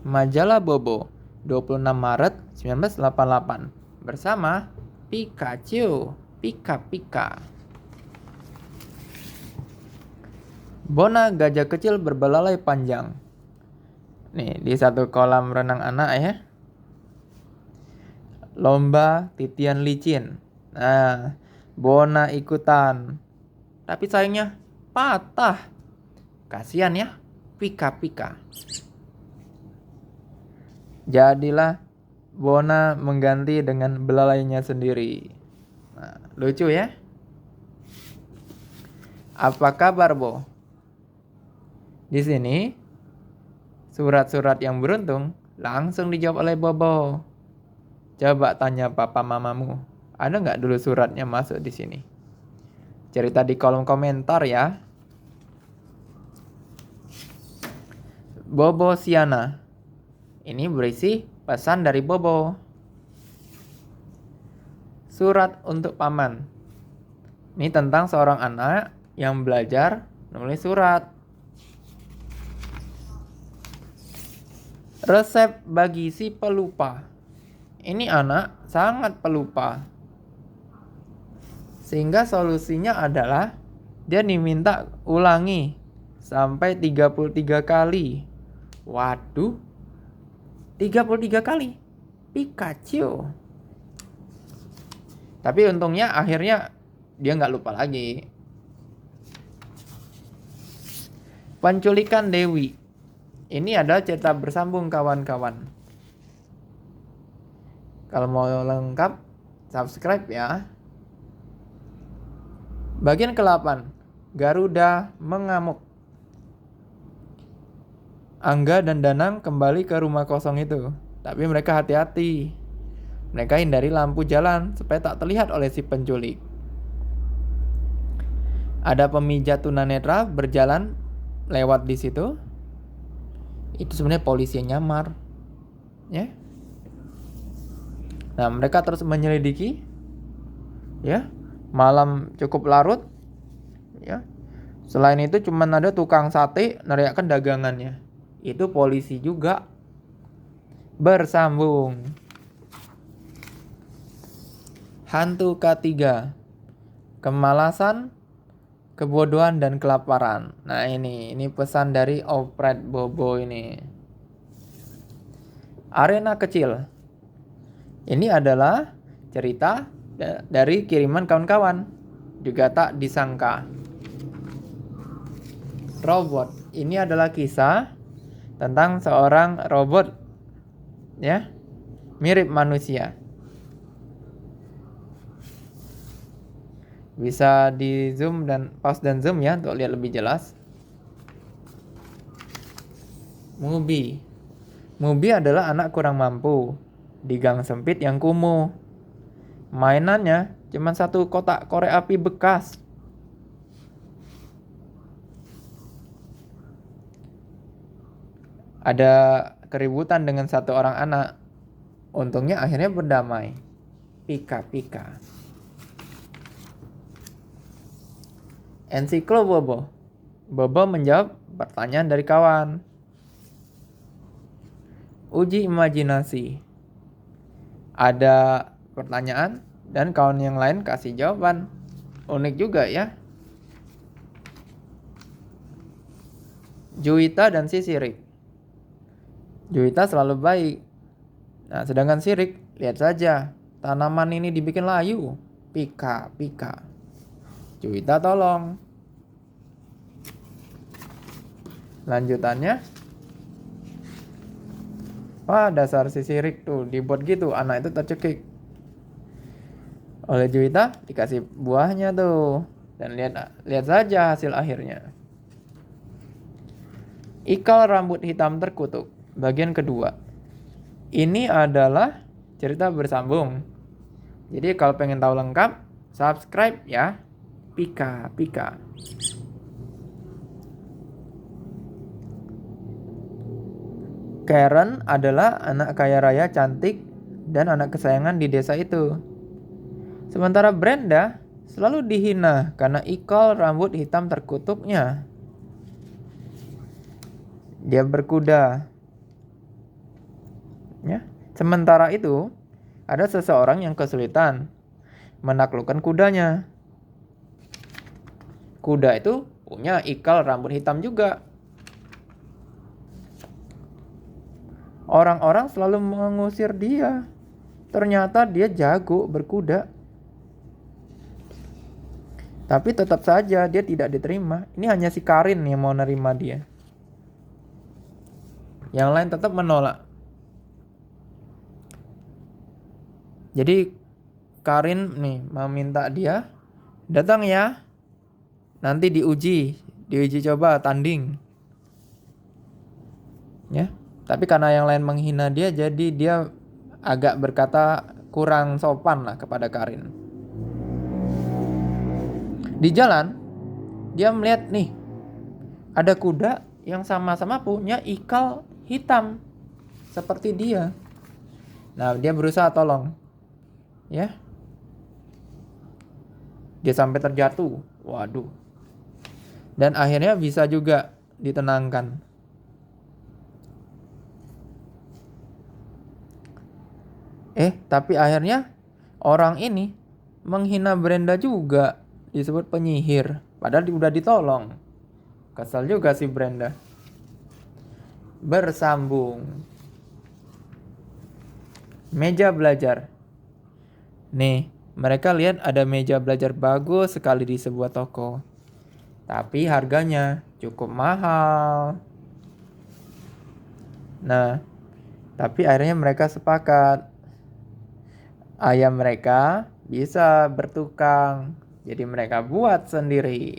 Majalah Bobo, 26 Maret 1988. Bersama Pikachu, Pika-Pika. Bona gajah kecil berbelalai panjang. Nih, di satu kolam renang anak ya. Lomba titian licin. Nah, Bona ikutan. Tapi sayangnya patah. Kasihan ya, Pika-Pika. Jadilah Bona mengganti dengan belalainya sendiri. Nah, lucu ya. Apa kabar, Bo? Di sini surat-surat yang beruntung langsung dijawab oleh Bobo. Coba tanya papa mamamu, ada nggak dulu suratnya masuk di sini? Cerita di kolom komentar ya. Bobo Siana. Ini berisi pesan dari Bobo. Surat untuk paman. Ini tentang seorang anak yang belajar nulis surat. Resep bagi si pelupa. Ini anak sangat pelupa. Sehingga solusinya adalah dia diminta ulangi sampai 33 kali. Waduh, 33 kali. Pikachu. Tapi untungnya akhirnya dia nggak lupa lagi. Penculikan Dewi. Ini adalah cerita bersambung kawan-kawan. Kalau mau lengkap, subscribe ya. Bagian ke-8. Garuda mengamuk. Angga dan Danang kembali ke rumah kosong itu. Tapi mereka hati-hati. Mereka hindari lampu jalan supaya tak terlihat oleh si penculik. Ada pemijat tunanetra berjalan lewat di situ. Itu sebenarnya polisi yang nyamar. Ya. Nah, mereka terus menyelidiki. Ya. Malam cukup larut. Ya. Selain itu cuman ada tukang sate neriakkan dagangannya. Itu polisi juga. Bersambung. Hantu K3. Kemalasan, kebodohan dan kelaparan. Nah, ini pesan dari Opret Bobo ini. Arena kecil. Ini adalah cerita dari kiriman kawan-kawan. Juga tak disangka. Robot. Ini adalah kisah tentang seorang robot. Ya. Mirip manusia. Bisa di zoom dan pause dan zoom ya untuk lihat lebih jelas. Mubi. Mubi adalah anak kurang mampu di gang sempit yang kumuh. Mainannya cuma satu kotak korek api bekas. Ada keributan dengan satu orang anak. Untungnya akhirnya berdamai. Pika-Pika. Ensiklo Bobo. Bobo menjawab pertanyaan dari kawan. Uji imajinasi. Ada pertanyaan dan kawan yang lain kasih jawaban. Unik juga ya. Juwita dan si Sirik. Juwita selalu baik. Nah, sedangkan Sirik, lihat saja, tanaman ini dibikin layu. Pika-Pika. Juwita tolong. Lanjutannya. Wah, dasar si Sirik tuh dibuat gitu, anak itu tercekik. Oleh Juwita dikasih buahnya tuh. Dan lihat saja hasil akhirnya. Ikal rambut hitam terkutuk. Bagian kedua. Ini adalah cerita bersambung. Jadi kalau pengen tahu lengkap, subscribe ya. Pika-Pika. Karen adalah anak kaya raya cantik dan anak kesayangan di desa itu. Sementara Brenda selalu dihina karena ikal rambut hitam terkutuknya. Dia berkuda. Ya. Sementara itu, ada seseorang yang kesulitan menaklukkan kudanya. Kuda itu punya ikal rambut hitam juga. Orang-orang selalu mengusir dia. Ternyata dia jago berkuda. Tapi tetap saja dia tidak diterima. Ini hanya si Karin yang mau nerima dia. Yang lain tetap menolak. Jadi Karin nih meminta dia, datang ya. Nanti diuji coba tanding. Ya. Tapi karena yang lain menghina dia, jadi dia agak berkata kurang sopan lah kepada Karin. Di jalan, dia melihat nih, ada kuda yang sama-sama punya ikal hitam seperti dia. Nah, dia berusaha tolong. Ya. Dia sampai terjatuh. Waduh. Dan akhirnya bisa juga ditenangkan. Tapi akhirnya orang ini menghina Brenda juga, disebut penyihir, padahal udah ditolong. Kesal juga si Brenda. Bersambung. Meja belajar. Nih, mereka lihat ada meja belajar bagus sekali di sebuah toko. Tapi harganya cukup mahal. Nah, tapi akhirnya mereka sepakat. Ayah mereka bisa bertukang. Jadi mereka buat sendiri.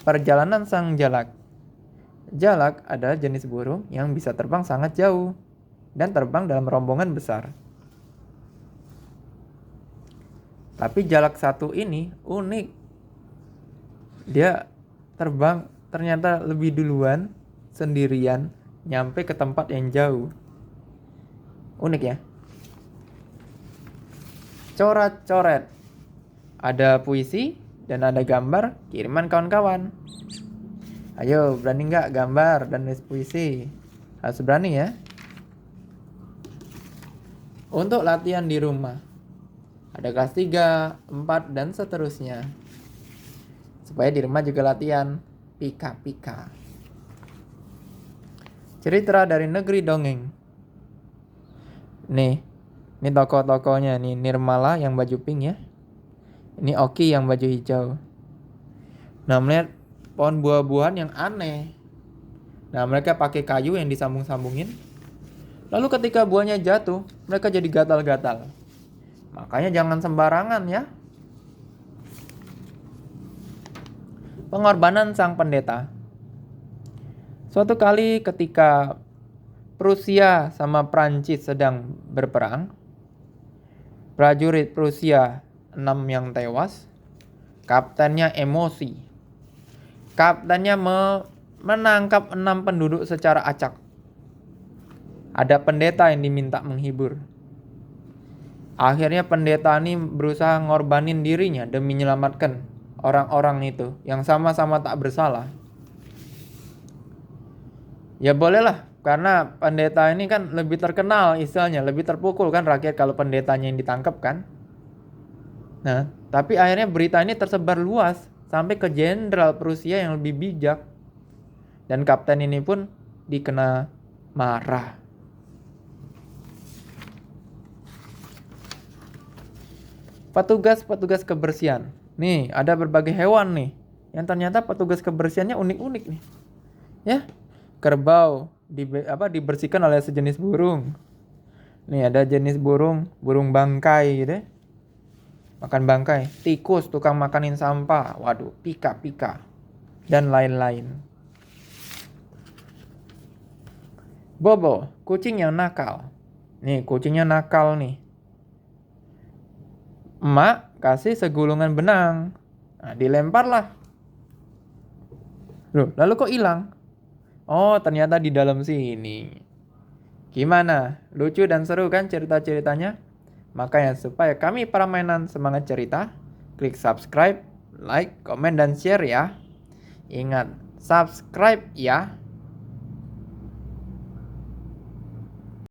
Perjalanan sang jalak. Jalak adalah jenis burung yang bisa terbang sangat jauh dan terbang dalam rombongan besar. Tapi jalak satu ini unik. Dia terbang ternyata lebih duluan sendirian nyampe ke tempat yang jauh. Unik ya. Coret-coret. Ada puisi dan ada gambar kiriman kawan-kawan. Ayo, berani nggak gambar dan nulis puisi? Harus berani ya. Untuk latihan di rumah. Ada kelas 3, 4, dan seterusnya. Supaya di rumah juga latihan pika-pika. Cerita dari negeri dongeng. Nih, ini tokoh-tokohnya nih, Nirmala yang baju pink ya. Ini Oki yang baju hijau. Nah, melihat pohon buah-buahan yang aneh. Nah, mereka pakai kayu yang disambung-sambungin. Lalu ketika buahnya jatuh, mereka jadi gatal-gatal. Makanya jangan sembarangan ya. Pengorbanan sang pendeta. Suatu kali ketika Prusia sama Prancis sedang berperang, prajurit Prusia 6 yang tewas, kaptennya emosi. Kaptennya menangkap 6 penduduk secara acak. Ada pendeta yang diminta menghibur. Akhirnya pendeta ini berusaha ngorbanin dirinya demi menyelamatkan orang-orang itu yang sama-sama tak bersalah. Ya bolehlah, karena pendeta ini kan lebih terkenal istilahnya, lebih terpukul kan rakyat kalau pendetanya yang ditangkap kan. Nah, tapi akhirnya berita ini tersebar luas sampai ke jenderal Prusia yang lebih bijak. Dan kapten ini pun dikena marah. Petugas-petugas kebersihan. Nih, ada berbagai hewan nih. Yang ternyata petugas kebersihannya unik-unik nih. Ya, kerbau dibersihkan oleh sejenis burung. Nih ada jenis burung bangkai gitu ya. Makan bangkai. Tikus tukang makanin sampah. Waduh, pika-pika. Dan lain-lain. Bobo, kucing yang nakal. Nih, kucingnya nakal nih. Emak kasih segulungan benang. Nah, dilemparlah. Loh, lalu kok hilang? Oh, ternyata di dalam sini. Gimana? Lucu dan seru kan cerita-ceritanya? Makanya supaya kami para mainan semangat cerita, klik subscribe, like, komen, dan share ya. Ingat, subscribe ya.